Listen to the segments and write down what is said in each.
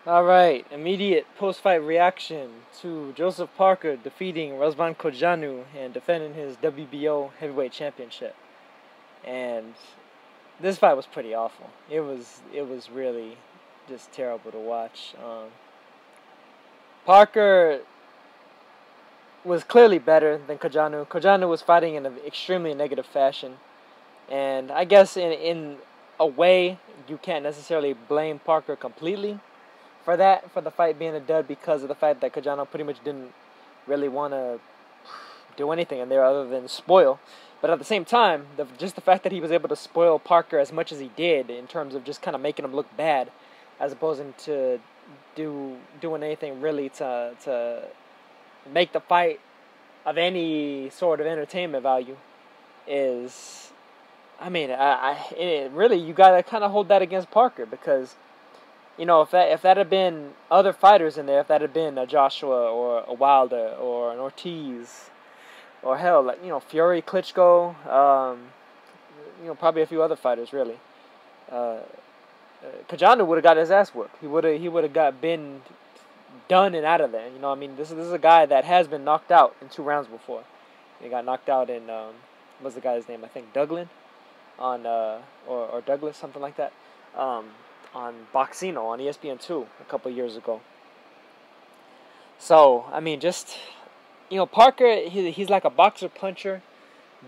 Alright, immediate post-fight reaction to Joseph Parker defeating Razvan Cojanu and defending his WBO Heavyweight Championship. And this fight was pretty awful. It was really just terrible to watch. Parker was clearly better than Cojanu. Cojanu was fighting in an extremely negative fashion. And I guess in a way, you can't necessarily blame Parker completely for the fight being a dud, because of the fact that Cojanu pretty much didn't really want to do anything in there other than spoil. But at the same time, just the fact that he was able to spoil Parker as much as he did in terms of just kind of making him look bad, as opposed to doing anything really to make the fight of any sort of entertainment value, is, I mean, really, you gotta kind of hold that against Parker, because, you know, if that had been other fighters in there, if that had been a Joshua or a Wilder or an Ortiz, or hell, like, you know, Fury, Klitschko, you know, probably a few other fighters, really, Cojanu would have got his ass whooped. He would have been done and out of there. You know, I mean, this is a guy that has been knocked out in 2 rounds before. He got knocked out in what's the guy's name? I think Douglas on or Douglas, something like that. On Boxino on ESPN2 a couple years ago. So, I mean, just, you know, Parker, he's like a boxer puncher,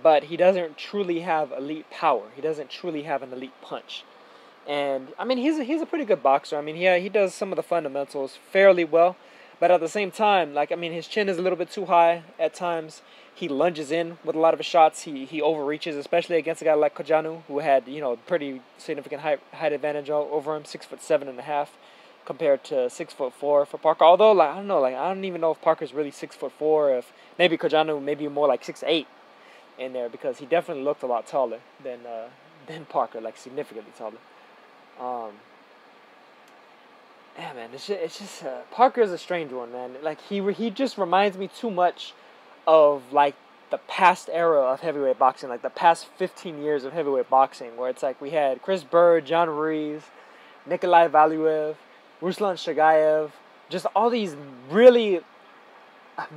but he doesn't truly have elite power. He doesn't truly have an elite punch. And, I mean, he's a pretty good boxer. I mean, he does some of the fundamentals fairly well, but at the same time, like, I mean, his chin is a little bit too high at times. He lunges in with a lot of his shots. He overreaches, especially against a guy like Cojanu, who had, you know, pretty significant height advantage over him, 6'7.5", compared to 6'4" for Parker. Although, like, I don't know, like, I don't even know if Parker's really 6'4", or if maybe Cojanu maybe more like 6'8" in there, because he definitely looked a lot taller than Parker, like significantly taller. Yeah, man, it's just Parker is a strange one, man. Like, he just reminds me too much of, like, the past era of heavyweight boxing, like the past 15 years of heavyweight boxing, where it's like we had Chris Bird, John Ruiz, Nikolai Valuev, Ruslan Shagayev, just all these really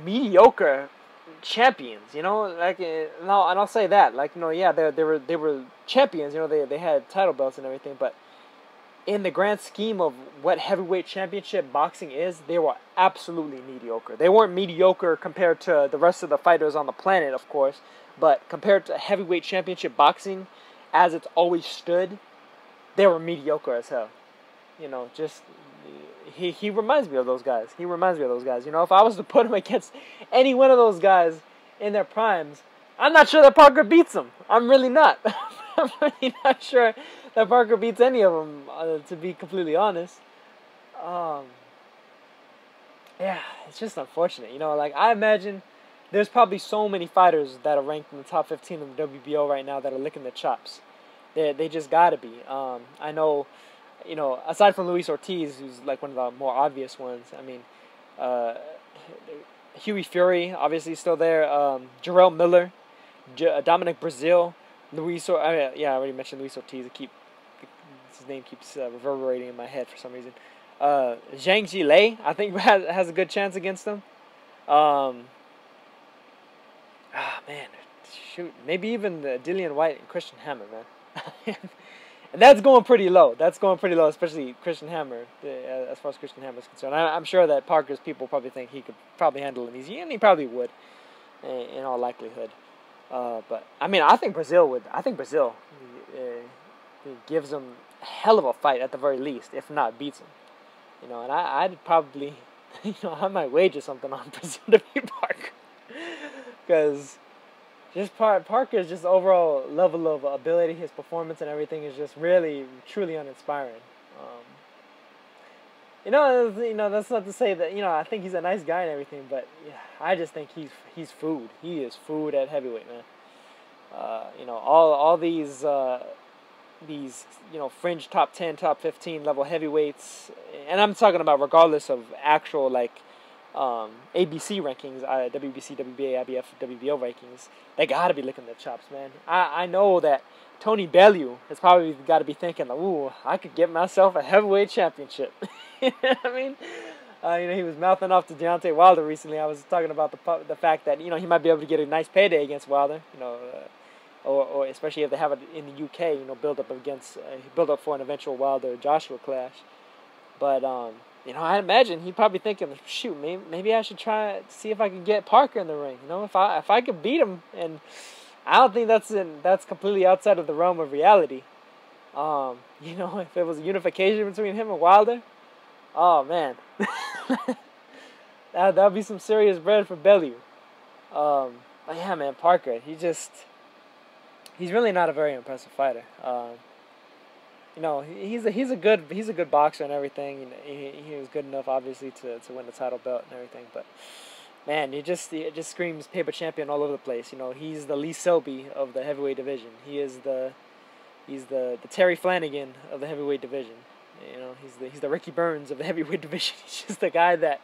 mediocre champions, you know, like, no, and I'll say that, like, you know, yeah, they were champions, you know, they had title belts and everything, but in the grand scheme of what heavyweight championship boxing is, they were absolutely mediocre. They weren't mediocre compared to the rest of the fighters on the planet, of course, but compared to heavyweight championship boxing, as it's always stood, they were mediocre as hell. You know, just, he reminds me of those guys. He reminds me of those guys. You know, if I was to put him against any one of those guys in their primes, I'm not sure that Parker beats them. I'm really not. I'm really not sure that Parker beats any of them, to be completely honest. Yeah, it's just unfortunate. You know, like, I imagine there's probably so many fighters that are ranked in the top 15 of the WBO right now that are licking their chops. They just gotta be. I know, you know, aside from Luis Ortiz, who's like one of the more obvious ones, I mean, Hughie Fury, obviously still there, Jarrell Miller, Dominic Brazil, I already mentioned Luis Ortiz. His name keeps reverberating in my head for some reason. Zhang Jilei, I think, has a good chance against him. Man, shoot, maybe even Dillian White and Christian Hammer, man. And that's going pretty low. Especially Christian Hammer, as far as Christian Hammer is concerned. I'm sure that Parker's people probably think he could probably handle him easy, and he probably would, in all likelihood. But, I mean, I think Brazil gives him a hell of a fight at the very least, if not beats him. You know, and I'd probably, you know, I might wager something on Brazil to beat Parker. Because just Parker's just overall level of ability, his performance and everything is just really, truly uninspiring. You know, that's not to say that, you know, I think he's a nice guy and everything, but yeah, I just think he's food. He is food at heavyweight, man. You know, all these, you know, fringe top 10, top 15 level heavyweights, and I'm talking about regardless of actual, like, ABC rankings, WBC, WBA, IBF, WBO rankings, they got to be licking their chops, man. I know that Tony Bellew has probably got to be thinking, ooh, I could get myself a heavyweight championship. You know what I mean? He was mouthing off to Deontay Wilder recently. I was talking about the fact that, he might be able to get a nice payday against Wilder, or especially if they have it in the UK, build up for an eventual Wilder-Joshua clash. But, I imagine he'd probably thinking, shoot, maybe I should try to see if I can get Parker in the ring. If I could beat him, and I don't think that's completely outside of the realm of reality. If it was a unification between him and Wilder, oh man, that'd be some serious bread for Bellew. But yeah, man, Parker, he's really not a very impressive fighter. He's a good boxer and everything. He was good enough, obviously, to win the title belt and everything. But man, it just screams paper champion all over the place. He's the Lee Selby of the heavyweight division. He's the Terry Flanagan of the heavyweight division. He's the Ricky Burns of the heavyweight division. He's just the guy that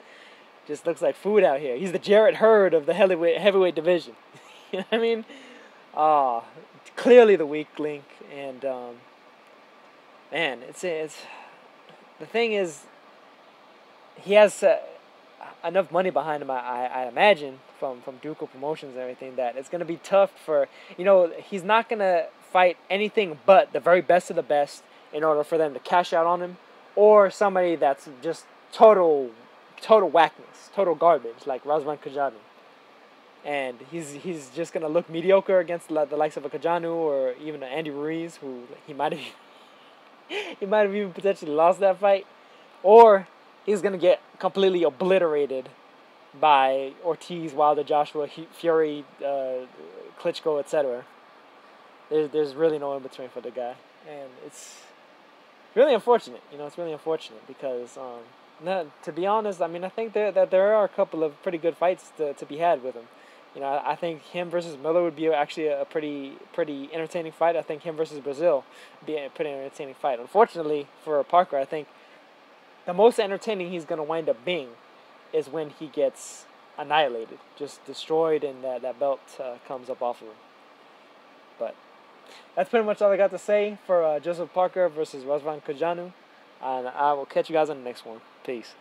just looks like food out here. He's the Jarrett Hurd of the heavyweight division. You know what I mean? Clearly the weak link, and man, it's the thing is, he has enough money behind him, I imagine, from Ducal Promotions and everything, that it's going to be tough for, he's not going to fight anything but the very best of the best in order for them to cash out on him, or somebody that's just total whackness, total garbage, like Razvan Cojanu. And he's just going to look mediocre against the likes of a Cojanu or even an Andy Ruiz, who he might have even potentially lost that fight. Or he's going to get completely obliterated by Ortiz, Wilder, Joshua, Fury, Klitschko, etc. There's really no in between for the guy. And it's really unfortunate. It's really unfortunate because, to be honest, I think that there are a couple of pretty good fights to be had with him. I think him versus Miller would be actually a pretty entertaining fight. I think him versus Brazil would be a pretty entertaining fight. Unfortunately for Parker, I think the most entertaining he's going to wind up being is when he gets annihilated, just destroyed, and that belt comes up off of him. But that's pretty much all I got to say for Joseph Parker versus Razvan Cojanu. And I will catch you guys on the next one. Peace.